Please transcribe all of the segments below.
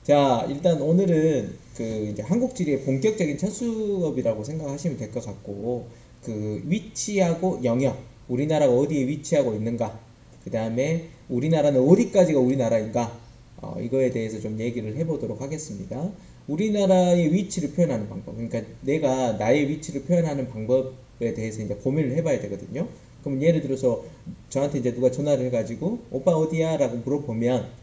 자, 일단 오늘은 그 이제 한국지리의 본격적인 첫 수업이라고 생각하시면 될 것 같고, 그 위치하고 영역, 우리나라가 어디에 위치하고 있는가, 그 다음에 우리나라는 어디까지가 우리나라인가, 이거에 대해서 좀 얘기를 해보도록 하겠습니다. 우리나라의 위치를 표현하는 방법, 그러니까 내가 나의 위치를 표현하는 방법에 대해서 이제 고민을 해봐야 되거든요. 그럼 예를 들어서 저한테 이제 누가 전화를 해가지고 오빠 어디야? 라고 물어보면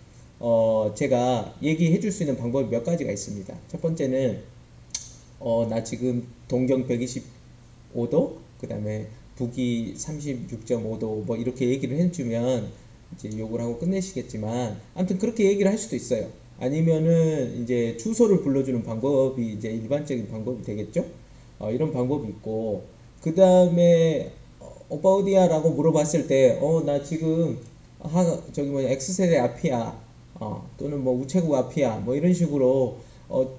제가 얘기해 줄 수 있는 방법이 몇 가지가 있습니다. 첫 번째는 나 지금 동경 125도, 그 다음에 북위 36.5도 뭐 이렇게 얘기를 해주면 이제 욕을 하고 끝내시겠지만 아무튼 그렇게 얘기를 할 수도 있어요. 아니면은 이제 주소를 불러주는 방법이 이제 일반적인 방법이 되겠죠. 이런 방법이 있고, 그 다음에 오빠 어디야? 라고 물어봤을 때 나 지금 저기 뭐냐 X세대 앞이야, 또는 뭐 우체국 앞이야, 뭐 이런 식으로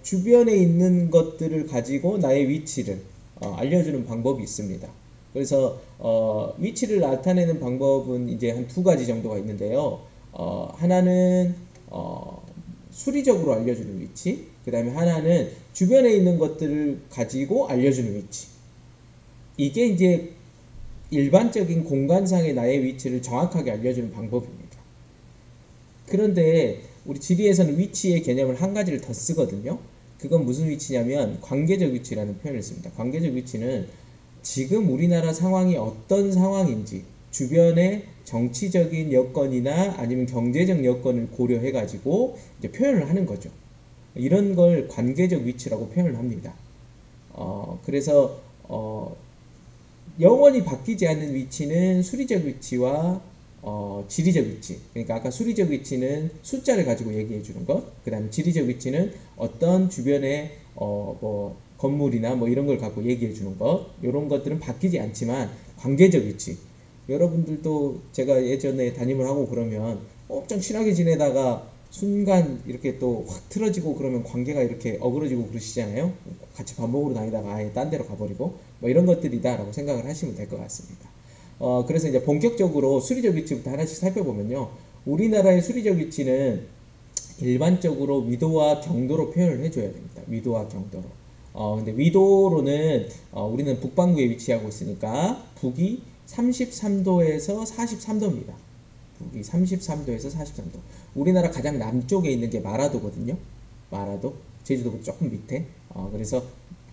주변에 있는 것들을 가지고 나의 위치를 알려주는 방법이 있습니다. 그래서 위치를 나타내는 방법은 이제 한 두 가지 정도가 있는데요. 하나는 수리적으로 알려주는 위치, 그 다음에 하나는 주변에 있는 것들을 가지고 알려주는 위치. 이게 이제 일반적인 공간상의 나의 위치를 정확하게 알려주는 방법입니다. 그런데 우리 지리에서는 위치의 개념을 한 가지를 더 쓰거든요. 그건 무슨 위치냐면 관계적 위치라는 표현을 씁니다. 관계적 위치는 지금 우리나라 상황이 어떤 상황인지, 주변의 정치적인 여건이나 아니면 경제적 여건을 고려해 가지고 이제 표현을 하는 거죠. 이런 걸 관계적 위치라고 표현을 합니다. 그래서 영원히 바뀌지 않는 위치는 수리적 위치와 지리적 위치. 그러니까 아까 수리적 위치는 숫자를 가지고 얘기해 주는 것, 그 다음에 지리적 위치는 어떤 주변의 뭐 건물이나 뭐 이런 걸 갖고 얘기해 주는 것, 이런 것들은 바뀌지 않지만 관계적 위치. 여러분들도 제가 예전에 담임을 하고 그러면 엄청 친하게 지내다가 순간 이렇게 또 확 틀어지고 그러면 관계가 이렇게 어그러지고 그러시잖아요. 같이 밥 먹으러 다니다가 아예 딴 데로 가버리고 뭐 이런 것들이다라고 생각을 하시면 될 것 같습니다. 그래서 이제 본격적으로 수리적 위치부터 하나씩 살펴보면요. 우리나라의 수리적 위치는 일반적으로 위도와 경도로 표현을 해줘야 됩니다. 위도와 경도로. 근데 위도로는 우리는 북반구에 위치하고 있으니까 북위 33도에서 43도입니다. 북위 33도에서 43도. 우리나라 가장 남쪽에 있는 게 마라도거든요. 마라도. 제주도 조금 밑에. 그래서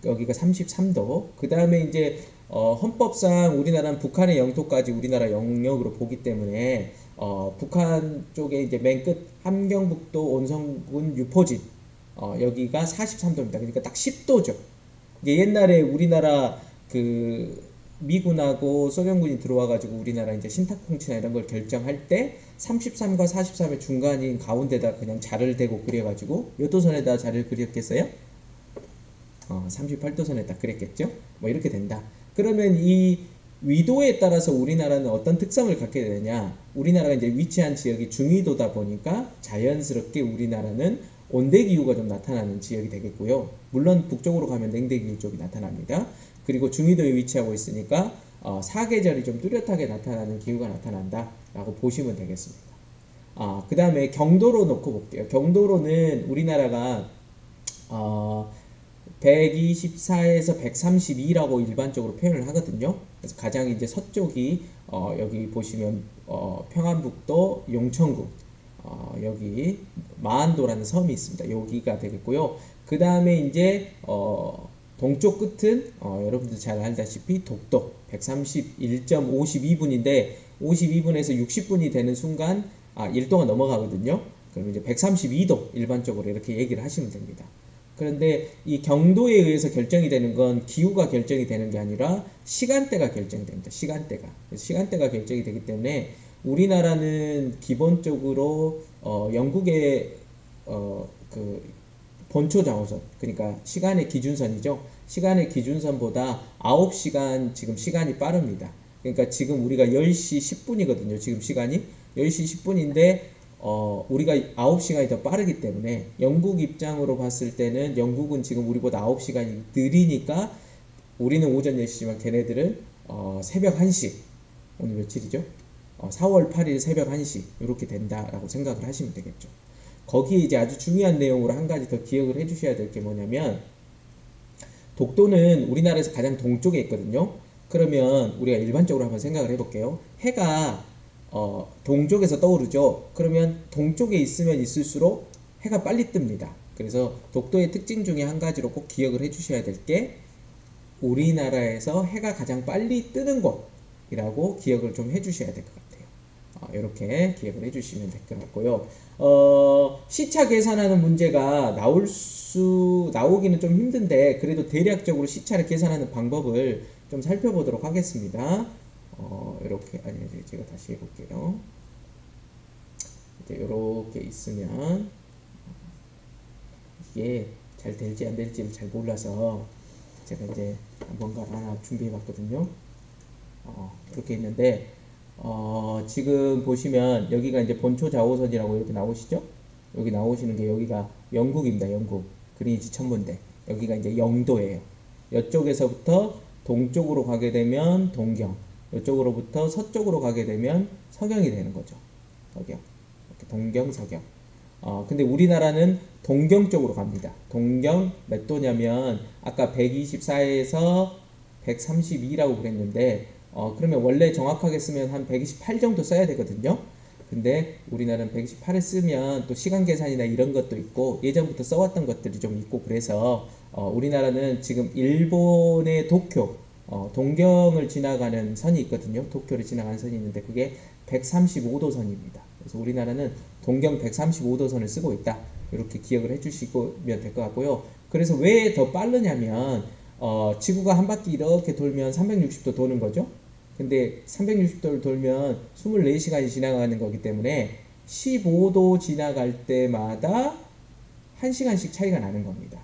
여기가 33도. 그 다음에 이제 헌법상 우리나라는 북한의 영토까지 우리나라 영역으로 보기 때문에 북한 쪽에 이제 맨 끝 함경북도 온성군 유포진, 여기가 43도입니다. 그러니까 딱 10도죠. 이게 옛날에 우리나라 그 미군하고 소련군이 들어와가지고 우리나라 이제 신탁통치나 이런 걸 결정할 때 33과 43의 중간인 가운데다 그냥 자를 대고 그려가지고 몇 도선에다 자를 그렸겠어요? 38도선에 딱 그랬겠죠? 뭐 이렇게 된다. 그러면 이 위도에 따라서 우리나라는 어떤 특성을 갖게 되느냐? 우리나라가 이제 위치한 지역이 중위도다 보니까 자연스럽게 우리나라는 온대기후가 좀 나타나는 지역이 되겠고요. 물론 북쪽으로 가면 냉대기후 쪽이 나타납니다. 그리고 중위도에 위치하고 있으니까 사계절이 좀 뚜렷하게 나타나는 기후가 나타난다 라고 보시면 되겠습니다. 그 다음에 경도로 놓고 볼게요. 경도로는 우리나라가 124에서 132라고 일반적으로 표현을 하거든요. 그래서 가장 이제 서쪽이 여기 보시면 평안북도 용천군, 여기 마안도라는 섬이 있습니다. 여기가 되겠고요. 그 다음에 이제 동쪽 끝은 여러분들 잘 알다시피 독도 131.52분인데 52분에서 60분이 되는 순간 1도가 넘어가거든요. 그럼 이제 132도 일반적으로 이렇게 얘기를 하시면 됩니다. 그런데 이 경도에 의해서 결정이 되는 건 기후가 결정이 되는 게 아니라 시간대가 결정이 됩니다. 시간대가 결정이 되기 때문에 우리나라는 기본적으로 영국의 그 본초 장호선, 그러니까 시간의 기준선이죠. 시간의 기준선보다 9시간 지금 시간이 빠릅니다. 그러니까 지금 우리가 10시 10분이거든요. 지금 시간이 10시 10분인데 우리가 9시간이 더 빠르기 때문에 영국 입장으로 봤을 때는 영국은 지금 우리보다 9시간이 느리니까 우리는 오전 10시지만 걔네들은 새벽 1시, 오늘 며칠이죠? 4월 8일 새벽 1시 이렇게 된다라고 생각을 하시면 되겠죠. 거기에 이제 아주 중요한 내용으로 한 가지 더 기억을 해주셔야 될 게 뭐냐면, 독도는 우리나라에서 가장 동쪽에 있거든요. 그러면 우리가 일반적으로 한번 생각을 해볼게요. 해가 동쪽에서 떠오르죠. 그러면 동쪽에 있으면 있을수록 해가 빨리 뜹니다. 그래서 독도의 특징 중에 한 가지로 꼭 기억을 해주셔야 될 게, 우리나라에서 해가 가장 빨리 뜨는 곳이라고 기억을 좀 해주셔야 될 것 같아요. 이렇게 기억을 해주시면 될 것 같고요. 시차 계산하는 문제가 나오기는 좀 힘든데, 그래도 대략적으로 시차를 계산하는 방법을 좀 살펴보도록 하겠습니다. 이렇게, 아니, 제가 다시 해볼게요. 이제 이렇게 있으면, 이게 잘 될지 안 될지를 잘 몰라서 제가 이제 뭔가를 하나 준비해 봤거든요. 이렇게 있는데, 지금 보시면 여기가 이제 본초 좌우선이라고 이렇게 나오시죠? 여기 나오시는 게 여기가 영국입니다. 영국. 그린위치 천문대. 여기가 이제 영도예요. 이쪽에서부터 동쪽으로 가게 되면 동경, 이쪽으로부터 서쪽으로 가게 되면 서경이 되는 거죠. 서경. 이렇게 동경, 서경. 근데 우리나라는 동경 쪽으로 갑니다. 동경 몇 도냐면, 아까 124에서 132라고 그랬는데, 그러면 원래 정확하게 쓰면 한 128 정도 써야 되거든요. 근데 우리나라는 128을 쓰면 또 시간 계산이나 이런 것도 있고, 예전부터 써왔던 것들이 좀 있고, 그래서 우리나라는 지금 일본의 도쿄, 동경을 지나가는 선이 있거든요. 도쿄를 지나가는 선이 있는데 그게 135도 선입니다. 그래서 우리나라는 동경 135도 선을 쓰고 있다. 이렇게 기억을 해주시면 될 것 같고요. 그래서 왜 더 빠르냐면, 지구가 한 바퀴 이렇게 돌면 360도 도는 거죠. 근데 360도를 돌면 24시간이 지나가는 거기 때문에 15도 지나갈 때마다 1시간씩 차이가 나는 겁니다.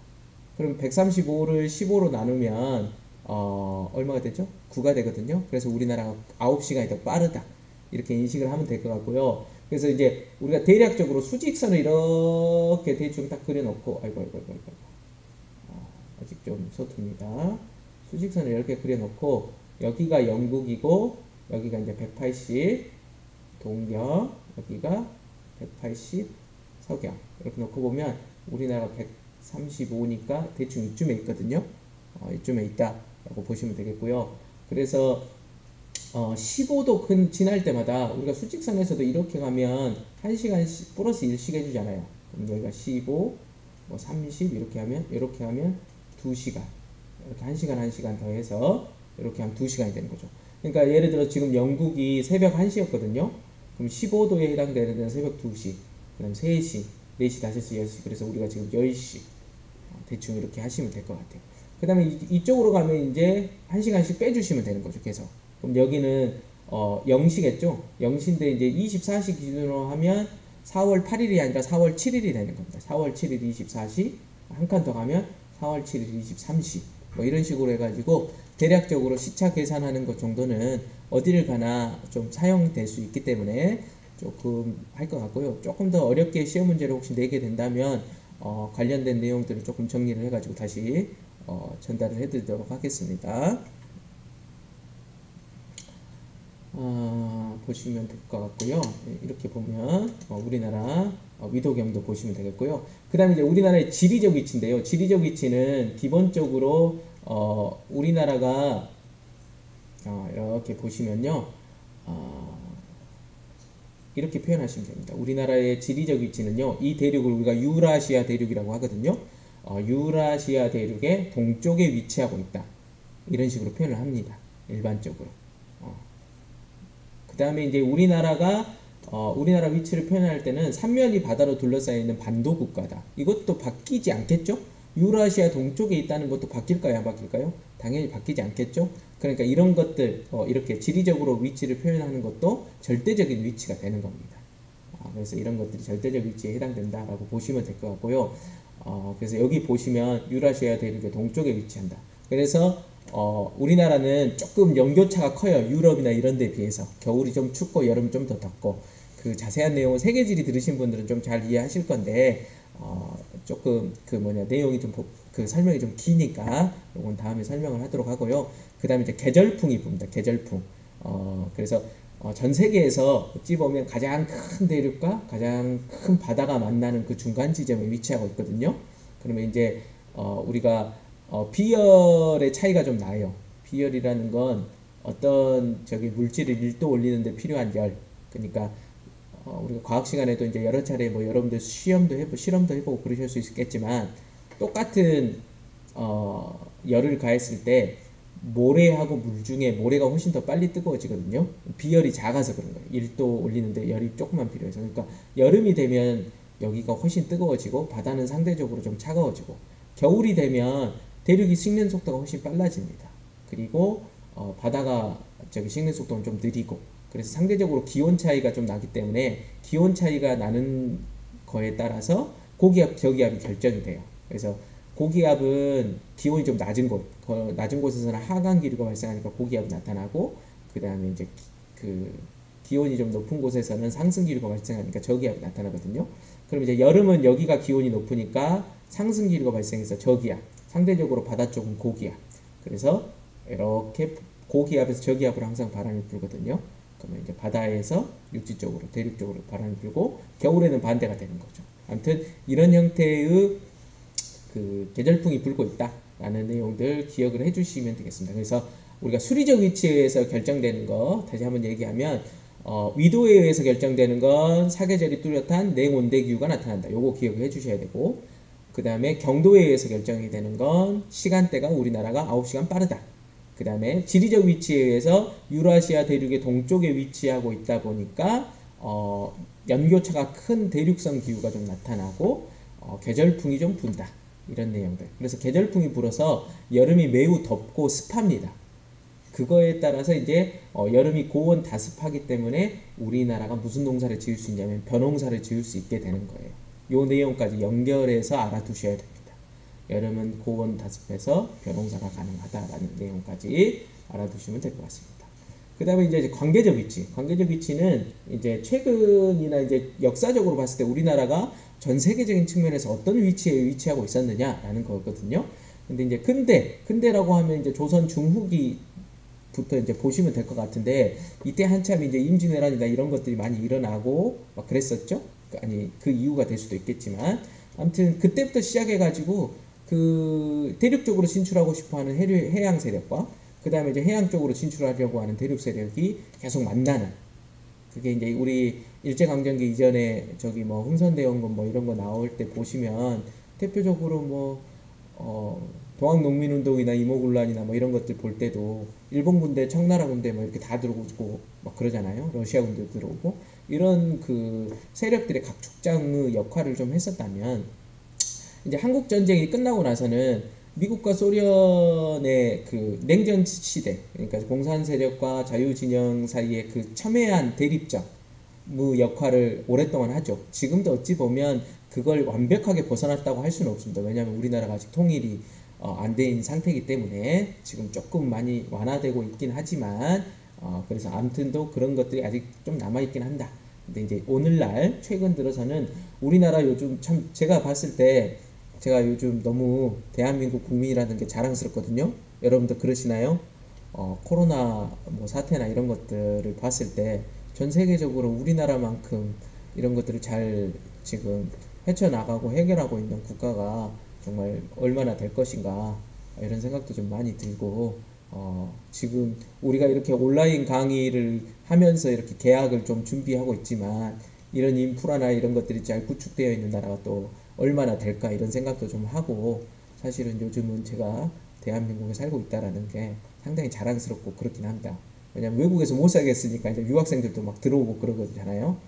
그럼 135를 15로 나누면 얼마가 되죠? 9가 되거든요. 그래서 우리나라가 9시간이 더 빠르다. 이렇게 인식을 하면 될 것 같고요. 그래서 이제 우리가 대략적으로 수직선을 이렇게 대충 딱 그려놓고, 아이고. 아직 좀 서툽니다. 수직선을 이렇게 그려놓고, 여기가 영국이고, 여기가 이제 180 동경, 여기가 180 서경. 이렇게 놓고 보면 우리나라가 135니까 대충 이쯤에 있거든요. 이쯤에 있다라고 보시면 되겠고요. 그래서 15도 지날 때마다 우리가 수직선에서도 이렇게 가면 1시간 플러스 1씩 해주잖아요. 그럼 여기가 15, 뭐 30 이렇게 하면 2시간, 이렇게 1시간 더 해서 이렇게 하면 2시간이 되는 거죠. 그러니까 예를 들어 지금 영국이 새벽 1시였거든요. 그럼 15도에 해당되는 데는 새벽 2시, 그 다음 3시, 4시, 5시, 6시. 그래서 우리가 지금 10시. 대충 이렇게 하시면 될 것 같아요. 그 다음에 이쪽으로 가면 이제 1시간씩 빼주시면 되는 거죠. 계속. 그럼 여기는 0시겠죠. 0시인데 이제 24시 기준으로 하면 4월 8일이 아니라 4월 7일이 되는 겁니다. 4월 7일 24시, 한 칸 더 가면 4월 7일 23시, 뭐 이런 식으로 해가지고 대략적으로 시차 계산하는 것 정도는 어디를 가나 좀 사용될 수 있기 때문에 조금 할 것 같고요. 조금 더 어렵게 시험 문제를 혹시 내게 된다면 관련된 내용들을 조금 정리를 해가지고 다시 전달을 해드리도록 하겠습니다. 보시면 될 것 같고요. 이렇게 보면 우리나라 위도경도 보시면 되겠고요. 그 다음에 이제 우리나라의 지리적 위치인데요. 지리적 위치는 기본적으로 우리나라가 이렇게 보시면요, 이렇게 표현하시면 됩니다. 우리나라의 지리적 위치는요, 이 대륙을 우리가 유라시아 대륙이라고 하거든요. 유라시아 대륙의 동쪽에 위치하고 있다. 이런 식으로 표현을 합니다. 일반적으로. 그 다음에 이제 우리나라 위치를 표현할 때는 삼면이 바다로 둘러싸여 있는 반도 국가다. 이것도 바뀌지 않겠죠? 유라시아 동쪽에 있다는 것도 바뀔까요? 안 바뀔까요? 당연히 바뀌지 않겠죠? 그러니까 이런 것들, 이렇게 지리적으로 위치를 표현하는 것도 절대적인 위치가 되는 겁니다. 그래서 이런 것들이 절대적 위치에 해당된다라고 보시면 될 것 같고요. 그래서 여기 보시면 유라시아 대륙의 동쪽에 위치한다. 그래서 우리나라는 조금 연교차가 커요. 유럽이나 이런 데에 비해서. 겨울이 좀 춥고 여름이 좀 더 덥고. 그 자세한 내용은 세계지리 들으신 분들은 좀 잘 이해하실 건데, 조금 내용이 좀 설명이 좀 기니까 이건 다음에 설명을 하도록 하고요. 그 다음에 이제 계절풍이 봅니다. 계절풍. 그래서 전 세계에서 어찌 보면 가장 큰 대륙과 가장 큰 바다가 만나는 그 중간 지점에 위치하고 있거든요. 그러면 이제 우리가 비열의 차이가 좀 나요. 비열이라는 건 어떤 저기 물질을 1도 올리는데 필요한 열. 그러니까 우리가 과학 시간에도 이제 여러 차례 뭐 여러분들 실험도 해보고 그러실 수 있겠지만 똑같은 열을 가했을 때 모래하고 물 중에 모래가 훨씬 더 빨리 뜨거워지거든요. 비열이 작아서 그런 거예요. 1도 올리는데 열이 조금만 필요해서. 그러니까 여름이 되면 여기가 훨씬 뜨거워지고 바다는 상대적으로 좀 차가워지고 겨울이 되면 대륙이 식는 속도가 훨씬 빨라집니다. 그리고 바다가 저기 식는 속도는 좀 느리고 그래서 상대적으로 기온 차이가 좀 나기 때문에 기온 차이가 나는 거에 따라서 고기압, 저기압이 결정이 돼요. 그래서 고기압은 기온이 좀 낮은 곳에서는 하강 기류가 발생하니까 고기압이 나타나고 그 다음에 이제 그 기온이 좀 높은 곳에서는 상승 기류가 발생하니까 저기압이 나타나거든요. 그럼 이제 여름은 여기가 기온이 높으니까 상승 기류가 발생해서 저기압, 상대적으로 바다 쪽은 고기압. 그래서 이렇게 고기압에서 저기압으로 항상 바람이 불거든요. 그러면 이제 바다에서 육지 쪽으로 대륙 쪽으로 바람이 불고 겨울에는 반대가 되는 거죠. 아무튼 이런 형태의 그 계절풍이 불고 있다라는 내용들 기억을 해주시면 되겠습니다. 그래서 우리가 수리적 위치에서 결정되는 거 다시 한번 얘기하면 위도에 의해서 결정되는 건 사계절이 뚜렷한 냉온대 기후가 나타난다. 요거 기억을 해주셔야 되고 그 다음에 경도에 의해서 결정이 되는 건 시간대가 우리나라가 9시간 빠르다. 그 다음에 지리적 위치에 의해서 유라시아 대륙의 동쪽에 위치하고 있다 보니까 연교차가 큰 대륙성 기후가 좀 나타나고 계절풍이 좀 분다. 이런 내용들. 그래서 계절풍이 불어서 여름이 매우 덥고 습합니다. 그거에 따라서 이제 여름이 고온 다습하기 때문에 우리나라가 무슨 농사를 지을 수 있냐면 벼농사를 지을 수 있게 되는 거예요. 요 내용까지 연결해서 알아두셔야 됩니다. 여름은 고온 다습해서 벼농사가 가능하다라는 내용까지 알아두시면 될 것 같습니다. 그 다음에 이제 관계적 위치. 관계적 위치는 이제 최근이나 이제 역사적으로 봤을 때 우리나라가 전 세계적인 측면에서 어떤 위치에 위치하고 있었느냐라는 거거든요. 근데 이제 근대라고 하면 이제 조선 중후기부터 이제 보시면 될 것 같은데 이때 한참 이제 임진왜란이나 이런 것들이 많이 일어나고 막 그랬었죠. 아니 그 이유가 될 수도 있겠지만 아무튼 그때부터 시작해가지고 그 대륙 쪽으로 진출하고 싶어하는 해양 세력과 그 다음에 이제 해양 쪽으로 진출하려고 하는 대륙 세력이 계속 만나는 그게 이제 우리 일제강점기 이전에 저기 뭐 흥선대원군 뭐 이런 거 나올 때 보시면 대표적으로 뭐 동학농민운동이나 이모군란이나 뭐 이런 것들 볼 때도 일본 군대, 청나라 군대 뭐 이렇게 다 들어오고 막 그러잖아요. 러시아 군대 들어오고 이런 그 세력들의 각 축장의 역할을 좀 했었다면 이제 한국 전쟁이 끝나고 나서는 미국과 소련의 그 냉전 시대, 그러니까 공산 세력과 자유 진영 사이의 그 첨예한 대립적 역할을 오랫동안 하죠. 지금도 어찌 보면 그걸 완벽하게 벗어났다고 할 수는 없습니다. 왜냐하면 우리나라가 아직 통일이 안 된 상태이기 때문에 지금 조금 많이 완화되고 있긴 하지만 그래서 아무튼도 그런 것들이 아직 좀 남아있긴 한다. 근데 이제 오늘날 최근 들어서는 우리나라 요즘 참 제가 봤을 때 제가 요즘 너무 대한민국 국민이라는 게 자랑스럽거든요. 여러분도 그러시나요? 코로나 뭐 사태나 이런 것들을 봤을 때 전 세계적으로 우리나라만큼 이런 것들을 잘 지금 헤쳐나가고 해결하고 있는 국가가 정말 얼마나 될 것인가 이런 생각도 좀 많이 들고 지금 우리가 이렇게 온라인 강의를 하면서 이렇게 계약을 좀 준비하고 있지만 이런 인프라나 이런 것들이 잘 구축되어 있는 나라가 또 얼마나 될까 이런 생각도 좀 하고 사실은 요즘은 제가 대한민국에 살고 있다라는 게 상당히 자랑스럽고 그렇긴 합니다. 왜냐면 외국에서 못 살겠으니까 이제 유학생들도 막 들어오고 그러거든요.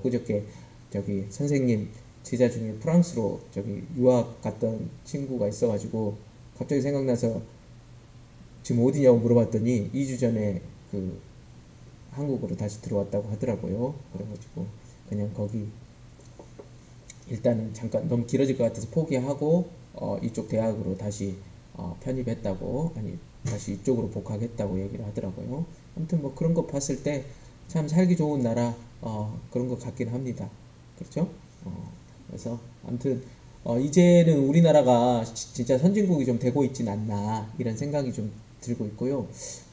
그저께 저기 선생님 제자 중에 프랑스로 저기 유학 갔던 친구가 있어가지고 갑자기 생각나서 지금 어디냐고 물어봤더니 2주 전에 그 한국으로 다시 들어왔다고 하더라고요. 그래가지고 그냥 거기 일단은 잠깐 너무 길어질 것 같아서 포기하고 이쪽 대학으로 다시 편입했다고 아니 다시 이쪽으로 복학했다고 얘기를 하더라고요. 아무튼 뭐 그런 거 봤을 때 참 살기 좋은 나라 그런 것 같긴 합니다. 그렇죠? 그래서 아무튼 이제는 우리나라가 진짜 선진국이 좀 되고 있진 않나 이런 생각이 좀 들고 있고요.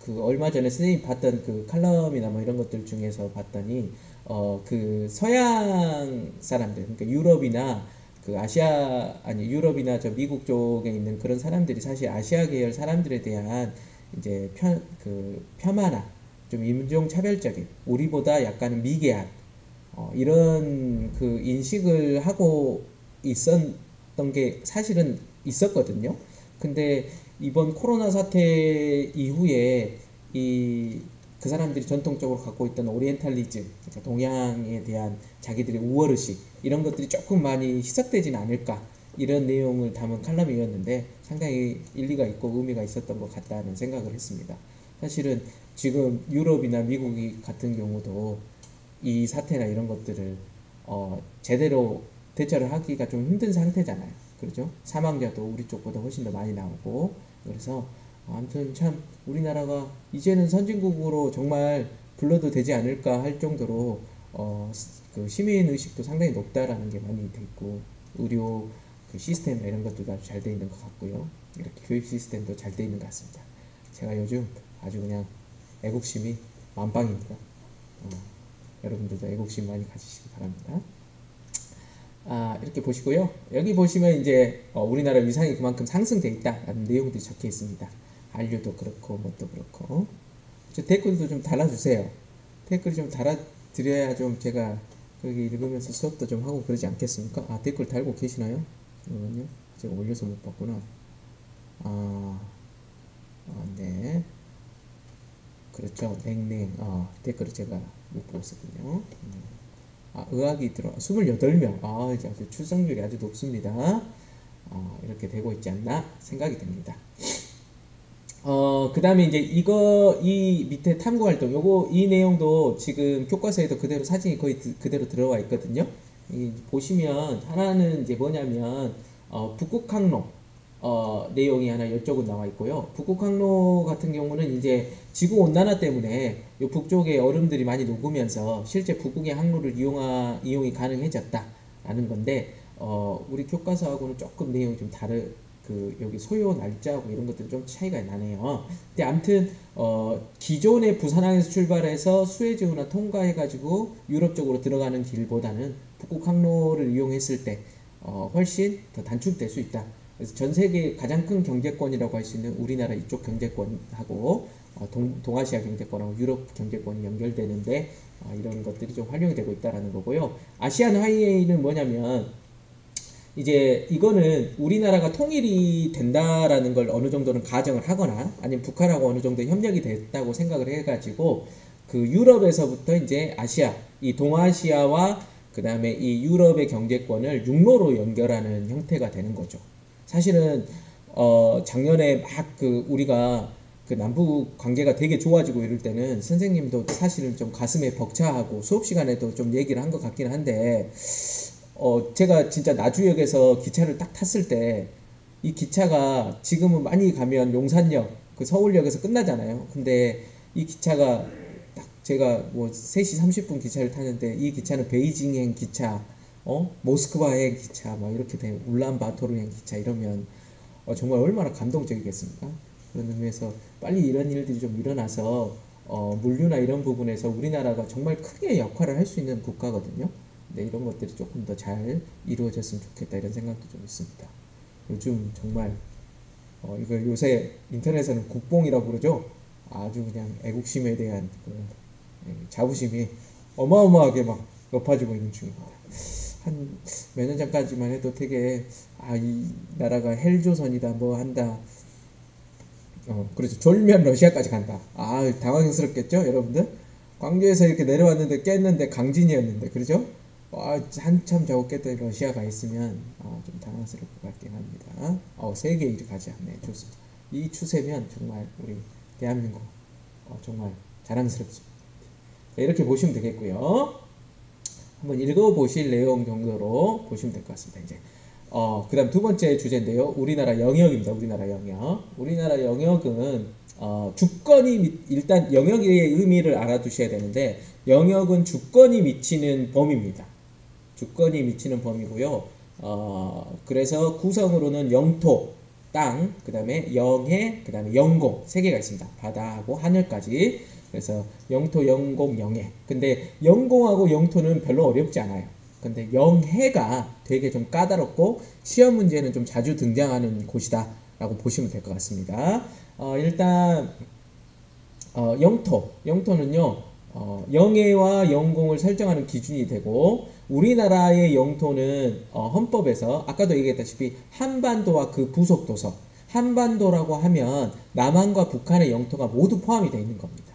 그 얼마 전에 선생님 봤던 그 칼럼이나 뭐 이런 것들 중에서 봤더니 그 서양 사람들, 그러니까 유럽이나 그 아시아 아니 유럽이나 저 미국 쪽에 있는 그런 사람들이 사실 아시아 계열 사람들에 대한 이제 폄하나 좀 인종 차별적인 우리보다 약간은 미개한 이런 그 인식을 하고 있었던 게 사실은 있었거든요. 근데 이번 코로나 사태 이후에 그 사람들이 전통적으로 갖고 있던 오리엔탈리즘, 그러니까 동양에 대한 자기들의 우월의식 이런 것들이 조금 많이 희석되지는 않을까 이런 내용을 담은 칼럼이었는데 상당히 일리가 있고 의미가 있었던 것 같다는 생각을 했습니다. 사실은 지금 유럽이나 미국 같은 경우도 이 사태나 이런 것들을 제대로 대처를 하기가 좀 힘든 상태잖아요. 그렇죠? 사망자도 우리 쪽보다 훨씬 더 많이 나오고 그래서 아무튼 참 우리나라가 이제는 선진국으로 정말 불러도 되지 않을까 할 정도로 그 시민 의식도 상당히 높다라는 게 많이 돼 있고 의료 그 시스템 이런 것도 아주 잘 돼 있는 것 같고요. 이렇게 교육 시스템도 잘 돼 있는 것 같습니다. 제가 요즘 아주 그냥 애국심이 만빵입니다. 여러분들도 애국심 많이 가지시기 바랍니다. 이렇게 보시고요. 여기 보시면 이제 우리나라 위상이 그만큼 상승돼 있다라는 내용들이 적혀 있습니다. 한류도 그렇고 뭣도 그렇고. 저 댓글도 좀 달아주세요. 댓글 좀 달아드려야 좀 제가 거기 읽으면서 수업도 좀 하고 그러지 않겠습니까? 댓글 달고 계시나요? 잠깐만요. 제가 올려서 못 봤구나. 네. 그렇죠. 냉랭. 댓글을 제가 못 보고 있었군요. 의학이 들어 28명. 이제 아주 출생률이 아주 높습니다. 이렇게 되고 있지 않나 생각이 됩니다. 그 다음에 이제 이 밑에 탐구 활동, 이 내용도 지금 교과서에도 그대로 사진이 거의 그대로 들어와 있거든요. 보시면 하나는 이제 뭐냐면, 북극항로, 내용이 하나 이쪽은 나와 있고요. 북극항로 같은 경우는 이제 지구 온난화 때문에 요 북쪽에 얼음들이 많이 녹으면서 실제 북극의 항로를 이용이 가능해졌다라는 건데, 우리 교과서하고는 조금 내용이 좀 여기 소요 날짜하고 이런 것들이 좀 차이가 나네요. 근데 아무튼 기존의 부산항에서 출발해서 수에즈운하 통과해가지고 유럽 쪽으로 들어가는 길보다는 북극 항로를 이용했을 때 훨씬 더 단축될 수 있다. 그래서 전 세계 가장 큰 경제권이라고 할 수 있는 우리나라 이쪽 경제권하고 동아시아 경제권하고 유럽 경제권이 연결되는데 이런 것들이 좀 활용이 되고 있다라는 거고요. 아시안 하이웨이는 뭐냐면 이제 이거는 우리나라가 통일이 된다라는 걸 어느 정도는 가정을 하거나 아니면 북한하고 어느 정도 협력이 됐다고 생각을 해가지고 그 유럽에서부터 이제 아시아, 이 동아시아와 그 다음에 이 유럽의 경제권을 육로로 연결하는 형태가 되는 거죠. 사실은 작년에 막 우리가 그 남북 관계가 되게 좋아지고 이럴 때는 선생님도 사실은 좀 가슴에 벅차하고 수업 시간에도 좀 얘기를 한 것 같긴 한데 제가 진짜 나주역에서 기차를 딱 탔을 때 이 기차가 지금은 많이 가면 용산역, 그 서울역에서 끝나잖아요. 근데 이 기차가 딱 제가 뭐 3시 30분 기차를 타는데 이 기차는 베이징행 기차, 모스크바행 기차, 막 이렇게 된 울란바토르행 기차 이러면 정말 얼마나 감동적이겠습니까? 그런 의미에서 빨리 이런 일들이 좀 일어나서 물류나 이런 부분에서 우리나라가 정말 크게 역할을 할 수 있는 국가거든요. 근데 이런 것들이 조금 더 잘 이루어졌으면 좋겠다 이런 생각도 좀 있습니다. 요즘 정말 이거 요새 인터넷에서는 국뽕이라고 그러죠. 아주 그냥 애국심에 대한 자부심이 어마어마하게 막 높아지고 있는 중입니다. 한 몇 년 전까지만 해도 되게 이 나라가 헬조선이다 뭐 한다. 그렇죠. 졸면 러시아까지 간다. 당황스럽겠죠, 여러분들? 광주에서 이렇게 내려왔는데 깼는데 강진이었는데, 그렇죠? 한참 자고 깼더니 러시아가 있으면 좀 당황스러울 것 같긴 합니다. 세계 1위 가자. 네, 좋습니다. 이 추세면 정말 우리 대한민국 정말 자랑스럽습니다. 이렇게 보시면 되겠고요. 한번 읽어보실 내용 정도로 보시면 될 것 같습니다. 이제 그 다음 두 번째 주제인데요. 우리나라 영역입니다. 우리나라 영역. 우리나라 영역은 주권이 일단 영역의 의미를 알아두셔야 되는데 영역은 주권이 미치는 범위입니다. 주권이 미치는 범위고요. 그래서 구성으로는 영토, 땅, 그 다음에 영해, 그 다음에 영공 세 개가 있습니다. 바다하고 하늘까지. 그래서 영토, 영공, 영해. 근데 영공하고 영토는 별로 어렵지 않아요. 근데 영해가 되게 좀 까다롭고 시험 문제는 좀 자주 등장하는 곳이다 라고 보시면 될 것 같습니다. 일단 영토는요, 영해와 영공을 설정하는 기준이 되고, 우리나라의 영토는 헌법에서 아까도 얘기했다시피 한반도와 그 부속 도서, 한반도라고 하면 남한과 북한의 영토가 모두 포함이 되어 있는 겁니다.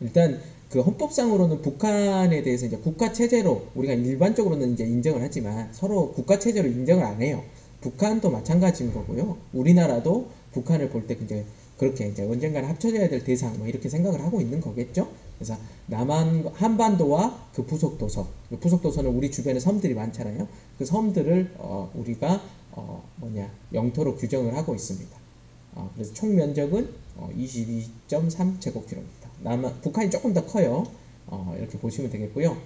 일단 그 헌법상으로는 북한에 대해서 이제 국가 체제로 우리가 일반적으로는 이제 인정을 하지만 서로 국가 체제로 인정을 안 해요. 북한도 마찬가지인 거고요. 우리나라도 북한을 볼 때 이제 그렇게 이제 언젠가는 합쳐져야 될 대상 뭐 이렇게 생각을 하고 있는 거겠죠. 그래서 남한 한반도와 그 부속 도서, 그 부속 도서는 우리 주변에 섬들이 많잖아요. 그 섬들을 우리가 영토로 규정을 하고 있습니다. 그래서 총 면적은 22.3 제곱킬로미터. 북한이 조금 더 커요. 이렇게 보시면 되겠고요.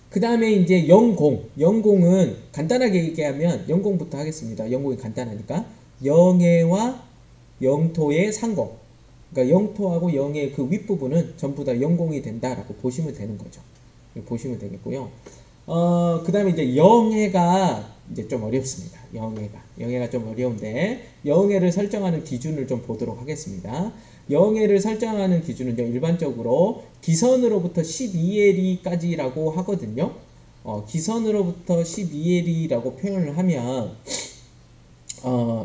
그 다음에 이제 영공은 간단하게 얘기하면 영공부터 하겠습니다. 영공이 간단하니까 영해와 영토의 상공, 그러니까 영토하고 영해 그 윗부분은 전부 다 영공이 된다라고 보시면 되는 거죠. 보시면 되겠고요. 그 다음에 이제 영해가 이제 좀 어렵습니다. 영해가 좀 어려운데 영해를 설정하는 기준을 좀 보도록 하겠습니다. 영해를 설정하는 기준은요, 일반적으로 기선으로부터 12LE까지라고 하거든요. 기선으로부터 12LE라고 표현을 하면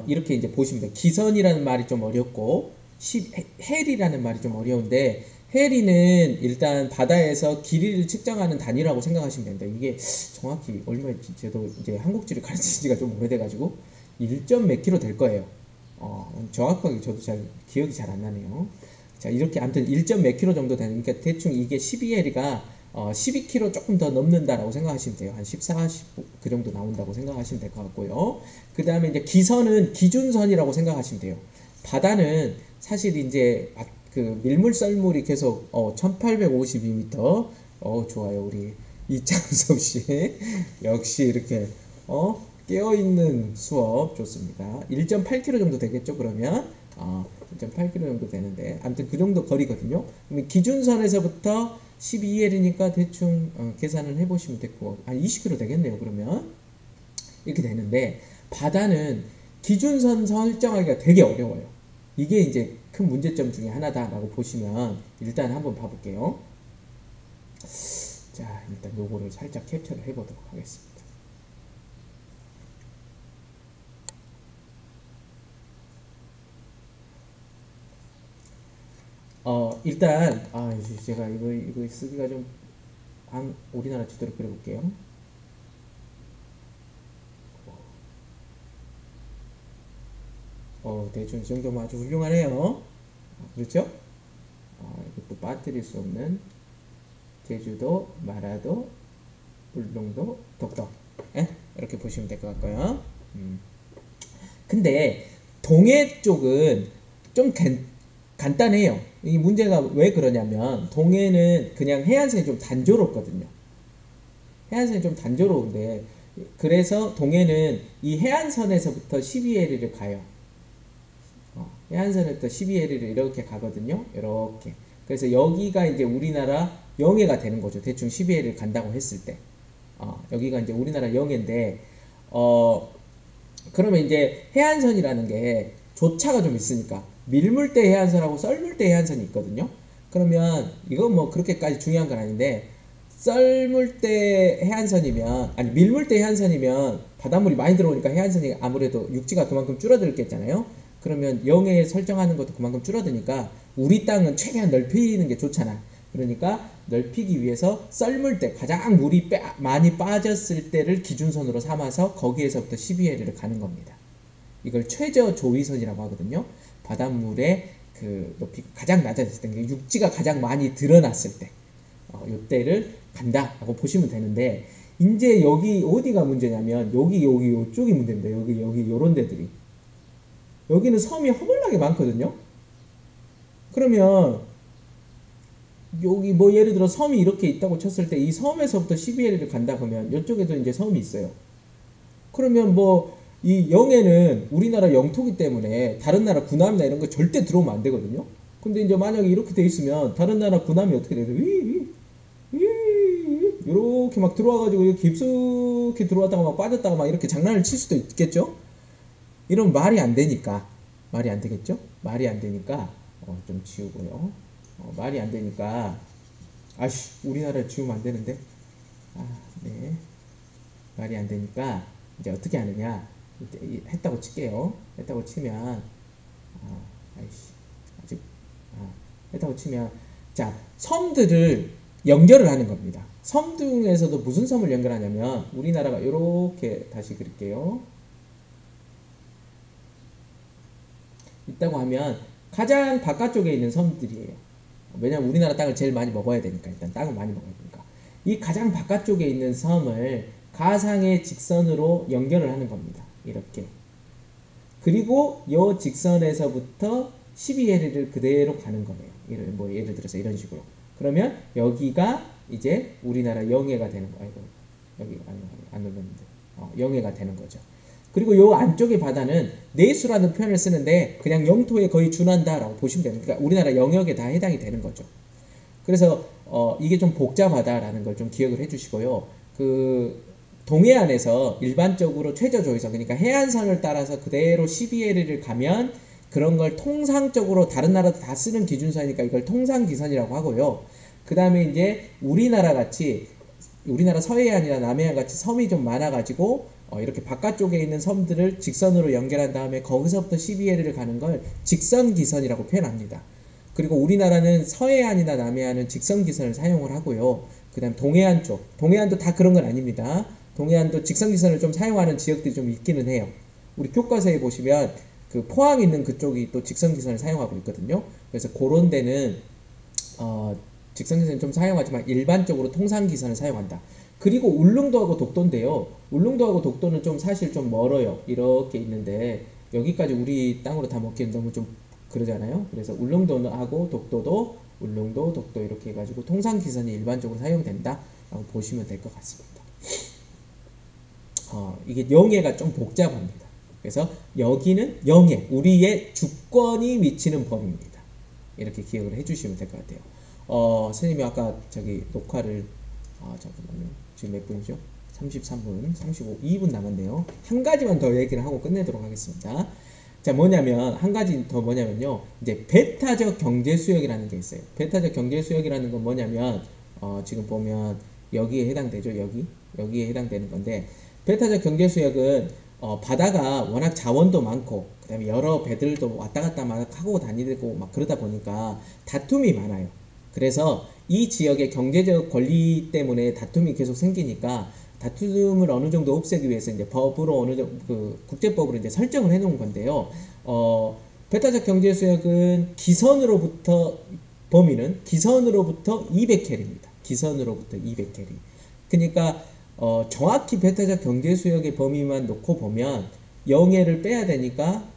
이렇게 이제 보시면 돼요. 기선이라는 말이 좀 어렵고 헬이라는 말이 좀 어려운데, 헬이는 일단 바다에서 길이를 측정하는 단위라고 생각하시면 됩니다. 이게 정확히 얼마인지 저도 이제 한국지를 가르친 지가 좀 오래돼가지고 1점 몇 킬로 될 거예요. 정확하게 저도 기억이 잘 안 나네요. 자, 이렇게 아무튼 1점 몇 킬로 정도 되는, 그러니까 대충 이게 12L이가 12kg 조금 더 넘는다라고 생각하시면 돼요. 한 14, 15 그 정도 나온다고 생각하시면 될 것 같고요. 그 다음에 이제 기선은 기준선이라고 생각하시면 돼요. 바다는 사실 이제 그 밀물 썰물이 계속 1852m. 좋아요. 우리 이창섭 씨 역시 이렇게 깨어있는 수업 좋습니다. 1.8km 정도 되겠죠, 그러면? 1.8km 정도 되는데, 아무튼 그 정도 거리거든요. 그러면 기준선에서부터 12L이니까 대충 계산을 해보시면 됐고, 한 20km 되겠네요, 그러면. 이렇게 되는데, 바다는 기준선 설정하기가 되게 어려워요. 이게 이제 큰 문제점 중에 하나다라고 보시면, 일단 한번 봐볼게요. 자, 일단 요거를 살짝 캡처를 해보도록 하겠습니다. 일단 제가 이거 쓰기가 좀 우리나라 지도를 그려볼게요. 대충 이 정도면 아주 훌륭하네요. 그렇죠? 이것도 빠뜨릴 수 없는 제주도, 마라도, 울릉도, 독도. 이렇게 보시면 될 것 같고요. 근데 동해 쪽은 좀 간단해요. 이 문제가 왜 그러냐면, 동해는 그냥 해안선이 좀 단조롭거든요. 해안선이 좀 단조로운데, 그래서 동해는 이 해안선에서부터 12L을 가요. 해안선에부터 12L을 이렇게 가거든요. 이렇게. 그래서 여기가 이제 우리나라 영해가 되는 거죠. 대충 12L을 간다고 했을 때. 여기가 이제 우리나라 영해인데, 그러면 이제 해안선이라는 게 조차가 좀 있으니까, 밀물대 해안선하고 썰물대 해안선이 있거든요. 그러면 이건 뭐 그렇게까지 중요한 건 아닌데, 썰물대 해안선이면, 아니 밀물대 해안선이면 바닷물이 많이 들어오니까 해안선이 아무래도 육지가 그만큼 줄어들겠잖아요. 그러면 영해 설정하는 것도 그만큼 줄어드니까 우리 땅은 최대한 넓히는 게 좋잖아. 그러니까 넓히기 위해서 썰물대, 가장 물이 많이 빠졌을 때를 기준선으로 삼아서 거기에서부터 12L을 가는 겁니다. 이걸 최저 조위선이라고 하거든요. 바닷물의 그 높이가 가장 낮아졌을 때, 육지가 가장 많이 드러났을 때, 요때를 간다라고 보시면 되는데, 이제 여기 어디가 문제냐면, 여기 요쪽이 문제입니다. 여기 요런 데들이. 여기는 섬이 허벌나게 많거든요. 그러면 여기 뭐 예를 들어 섬이 이렇게 있다고 쳤을 때, 이 섬에서부터 12L을 간다 그러면 이쪽에도 이제 섬이 있어요. 그러면 뭐 이 영해는 우리나라 영토기 때문에 다른 나라 군함이나 이런 거 절대 들어오면 안 되거든요. 근데 이제 만약에 이렇게 돼 있으면 다른 나라 군함이 어떻게 돼요? 이렇게 막 들어와가지고 깊숙이 들어왔다가 막 빠졌다가 막 이렇게 장난을 칠 수도 있겠죠? 이런 말이 안 되니까 말이 안 되겠죠? 말이 안 되니까 좀 지우고요. 말이 안 되니까 아씨 우리나라 지우면 안 되는데 네 말이 안 되니까 이제 어떻게 하느냐 했다고 칠게요. 했다고 치면 아직 했다고 치면 자 섬들을 연결을 하는 겁니다. 섬 중에서도 무슨 섬을 연결하냐면 우리나라가 이렇게 다시 그릴게요. 있다고 하면 가장 바깥쪽에 있는 섬들이에요. 왜냐면 우리나라 땅을 제일 많이 먹어야 되니까 일단 땅을 많이 먹어야 되니까 이 가장 바깥쪽에 있는 섬을 가상의 직선으로 연결을 하는 겁니다. 이렇게 그리고 이 직선에서부터 12L을 그대로 가는 거예요. 뭐 예를 들어서 이런 식으로 그러면 여기가 이제 우리나라 영해가 되는 거예요. 여기 안 눌렀는데 영해가 되는 거죠. 그리고 요 안쪽의 바다는 내수라는 표현을 쓰는데 그냥 영토에 거의 준한다라고 보시면 됩니다. 그러니까 우리나라 영역에 다 해당이 되는 거죠. 그래서 이게 좀 복잡하다라는 걸 좀 기억을 해주시고요. 그 동해안에서 일반적으로 최저조위선 그러니까 해안선을 따라서 그대로 12L을 가면 그런 걸 통상적으로 다른 나라도 다 쓰는 기준선이니까 이걸 통상기선이라고 하고요. 그 다음에 이제 우리나라 같이 우리나라 서해안이나 남해안 같이 섬이 좀 많아가지고 이렇게 바깥쪽에 있는 섬들을 직선으로 연결한 다음에 거기서부터 12L을 가는 걸 직선기선이라고 표현합니다. 그리고 우리나라는 서해안이나 남해안은 직선기선을 사용을 하고요. 그 다음 동해안 쪽, 동해안도 다 그런 건 아닙니다. 동해안도 직선기선을 좀 사용하는 지역들이 좀 있기는 해요. 우리 교과서에 보시면 그 포항 있는 그쪽이 또 직선기선을 사용하고 있거든요. 그래서 그런 데는 직선기선을 좀 사용하지만 일반적으로 통상기선을 사용한다. 그리고 울릉도하고 독도인데요. 울릉도하고 독도는 좀 사실 좀 멀어요. 이렇게 있는데 여기까지 우리 땅으로 다 먹기엔 너무 좀 그러잖아요. 그래서 울릉도하고 독도도 울릉도, 독도 이렇게 해가지고 통상기선이 일반적으로 사용된다 라고 보시면 될 것 같습니다. 이게 영해가 좀 복잡합니다. 그래서 여기는 영해, 우리의 주권이 미치는 범위입니다. 이렇게 기억을 해주시면 될 것 같아요. 선생님이 아까 저기 녹화를 잠깐만요. 지금 몇 분이죠? 33분, 2분 남았네요. 한 가지만 더 얘기를 하고 끝내도록 하겠습니다. 자, 뭐냐면 한 가지 더 뭐냐면요. 이제 배타적 경제 수역이라는 게 있어요. 배타적 경제 수역이라는 건 뭐냐면 지금 보면 여기에 해당되죠. 여기에 해당되는 건데 배타적 경제 수역은 바다가 워낙 자원도 많고 그다음에 여러 배들도 왔다 갔다 막 하고 다니고 막 그러다 보니까 다툼이 많아요. 그래서 이 지역의 경제적 권리 때문에 다툼이 계속 생기니까 다툼을 어느 정도 없애기 위해서 이제 법으로 어느 정도 그 국제법으로 이제 설정을 해 놓은 건데요. 배타적 경제 수역은 기선으로부터 범위는 기선으로부터 200캐리입니다. 기선으로부터 200캐리. 그러니까 정확히 배타적 경제 수역의 범위만 놓고 보면 영해를 빼야 되니까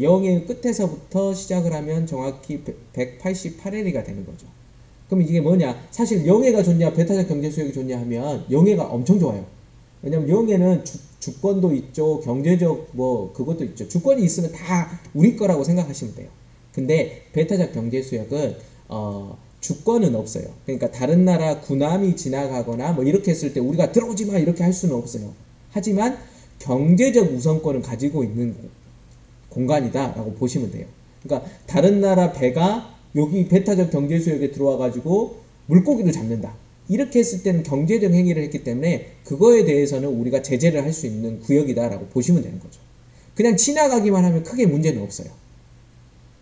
영해 끝에서부터 시작을 하면 정확히 188L이가 되는 거죠. 그럼 이게 뭐냐? 사실 영해가 좋냐, 배타적 경제 수역이 좋냐 하면 영해가 엄청 좋아요. 왜냐면 영해는 주권도 있죠, 경제적 뭐 그것도 있죠. 주권이 있으면 다 우리 거라고 생각하시면 돼요. 근데 배타적 경제 수역은 주권은 없어요. 그러니까 다른 나라 군함이 지나가거나 뭐 이렇게 했을 때 우리가 들어오지 마 이렇게 할 수는 없어요. 하지만 경제적 우선권을 가지고 있는 공간이다 라고 보시면 돼요. 그러니까 다른 나라 배가 여기 배타적 경제수역에 들어와 가지고 물고기를 잡는다. 이렇게 했을 때는 경제적 행위를 했기 때문에 그거에 대해서는 우리가 제재를 할 수 있는 구역이다 라고 보시면 되는 거죠. 그냥 지나가기만 하면 크게 문제는 없어요.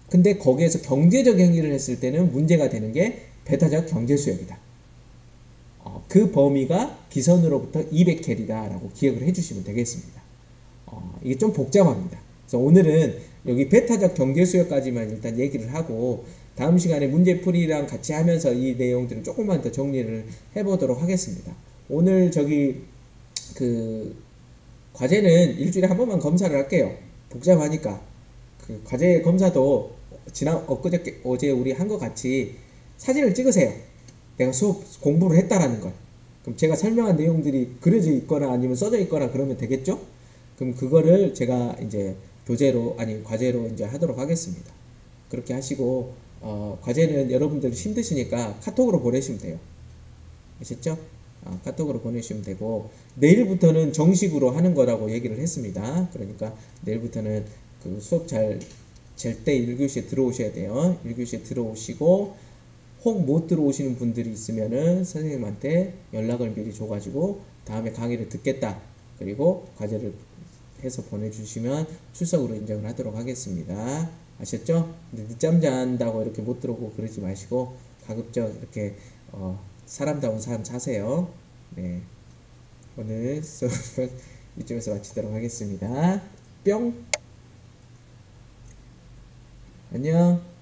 근데 거기에서 경제적 행위를 했을 때는 문제가 되는 게 배타적 경제수역이다. 그 범위가 기선으로부터 200캐리다 라고 기억을 해주시면 되겠습니다. 이게 좀 복잡합니다. 그래서 오늘은 여기 배타적 경제수역까지만 일단 얘기를 하고 다음 시간에 문제풀이랑 같이 하면서 이 내용들을 조금만 더 정리를 해보도록 하겠습니다. 오늘 저기 그 과제는 일주일에 한 번만 검사를 할게요. 복잡하니까 그 과제 검사도 어제 우리 한 것 같이 사진을 찍으세요. 내가 수업 공부를 했다라는 걸. 그럼 제가 설명한 내용들이 그려져 있거나 아니면 써져 있거나 그러면 되겠죠? 그럼 그거를 제가 이제 교재로 아니 과제로 이제 하도록 하겠습니다. 그렇게 하시고 과제는 여러분들 힘드시니까 카톡으로 보내시면 돼요. 아셨죠? 카톡으로 보내시면 되고 내일부터는 정식으로 하는 거라고 얘기를 했습니다. 그러니까 내일부터는 그 수업 잘 될 때 1교시에 들어오셔야 돼요. 1교시에 들어오시고 혹 못 들어오시는 분들이 있으면은 선생님한테 연락을 미리 줘가지고 다음에 강의를 듣겠다. 그리고 과제를 해서 보내주시면 출석으로 인정을 하도록 하겠습니다. 아셨죠? 근데 늦잠 잔다고 이렇게 못 들어오고 그러지 마시고 가급적 이렇게 사람다운 삶 사세요. 네. 오늘 수업은 이쯤에서 마치도록 하겠습니다. 뿅! 안녕!